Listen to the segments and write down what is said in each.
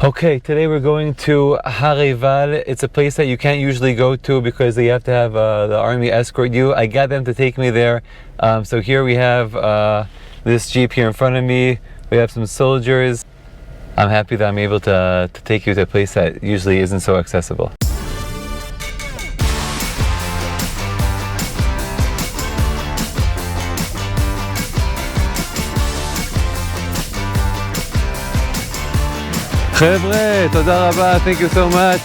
Okay, today we're going to Har Eival. It's a place that you can't usually go to because you have to have the army escort you. I got them to take me there. So here we have this jeep here in front of me. We have some soldiers. I'm happy that I'm able to take you to a place that usually isn't so accessible. Chevre, toda rabba, thank you so much.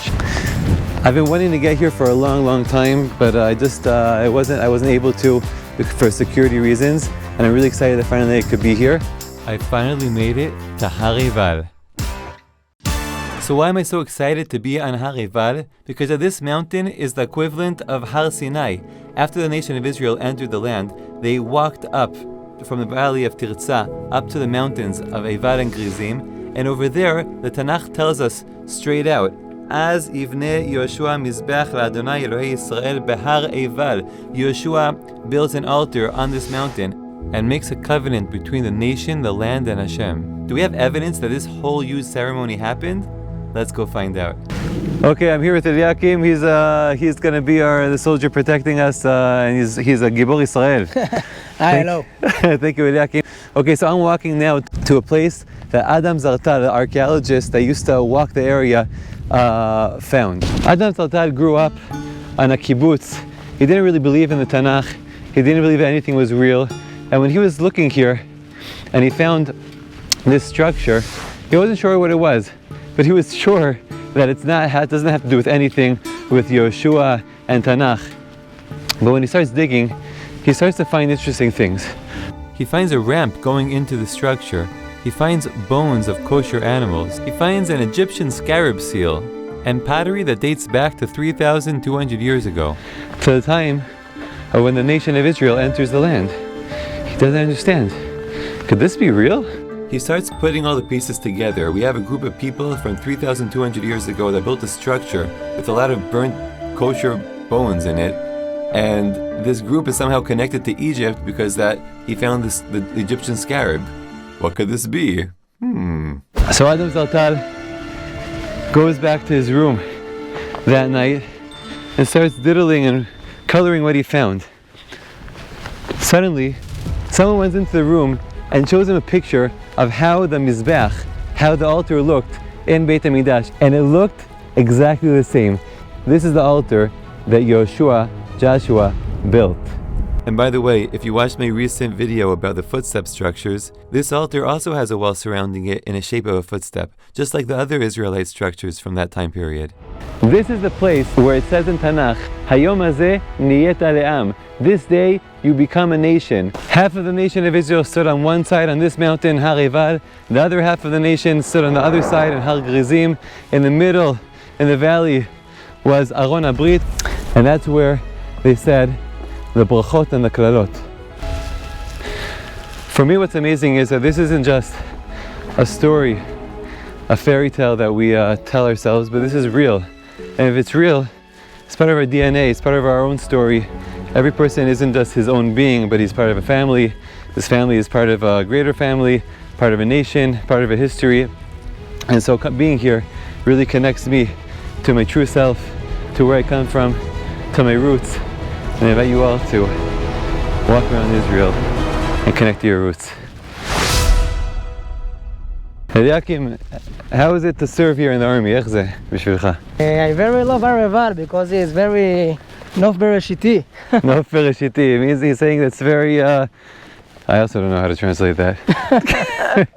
I've been wanting to get here for a long time, but I wasn't able to for security reasons, and I'm really excited that finally I could be here. I finally made it to Har Eival. So why am I so excited to be on Har Eival? Because this mountain is the equivalent of Har Sinai. After the nation of Israel entered the land, they walked up from the valley of Tirzah up to the mountains of Eival and Grizim. And over there, the Tanakh tells us straight out, Az ivne Joshua mizbech la'Adonai Elohei Yisrael behar Eival. Joshua builds an altar on this mountain and makes a covenant between the nation, the land, and Hashem. Do we have evidence that this whole huge ceremony happened? Let's go find out. Okay, I'm here with Eliakim. He's going to be the soldier protecting us, and he's a Gibor Israel. Hi, hello. Thank you, Eliakim. Okay, so I'm walking now to a place that Adam Zartal, the archaeologist that used to walk the area, found. Adam Zartal grew up on a kibbutz. He didn't really believe in the Tanakh. He didn't believe that anything was real. And when he was looking here and he found this structure, he wasn't sure what it was, but he was sure that it doesn't have to do with anything with Yoshua and Tanakh. But when he starts digging, he starts to find interesting things. He finds a ramp going into the structure. He finds bones of kosher animals. He finds an Egyptian scarab seal and pottery that dates back to 3,200 years ago, to the time of when the nation of Israel enters the land. He doesn't understand. Could this be real? He starts putting all the pieces together. We have a group of people from 3,200 years ago that built a structure with a lot of burnt kosher bones in it. And this group is somehow connected to Egypt because he found the Egyptian scarab. What could this be? So Adam Zartal goes back to his room that night and starts diddling and coloring what he found. Suddenly, someone went into the room and shows him a picture of how the Mizbech, how the altar looked in Beit HaMikdash, and it looked exactly the same. This is the altar that Joshua built. And by the way, if you watched my recent video about the footstep structures, this altar also has a wall surrounding it in a shape of a footstep, just like the other Israelite structures from that time period. This is the place where it says in Tanakh, Hayom hazeh niyeta le'am. This day you become a nation. Half of the nation of Israel stood on one side on this mountain, Har Eival. The other half of the nation stood on the other side in Har Grizim. In the middle, in the valley, was Aron HaBrit, and that's where they said the brachot and the klalot. For me, what's amazing is that this isn't just a story, a fairy tale that we tell ourselves, but this is real. And if it's real, it's part of our DNA, it's part of our own story. Every person isn't just his own being, but he's part of a family. This family is part of a greater family, part of a nation, part of a history. And so being here really connects me to my true self, to where I come from, to my roots. And I invite you all to walk around Israel and connect to your roots. Eliakim, how is it to serve here in the army? איך זה בשבילך? I very love Har Eival because it's very Nof Bereshiti. Nof Bereshiti. It means he's saying that's very, I also don't know how to translate that.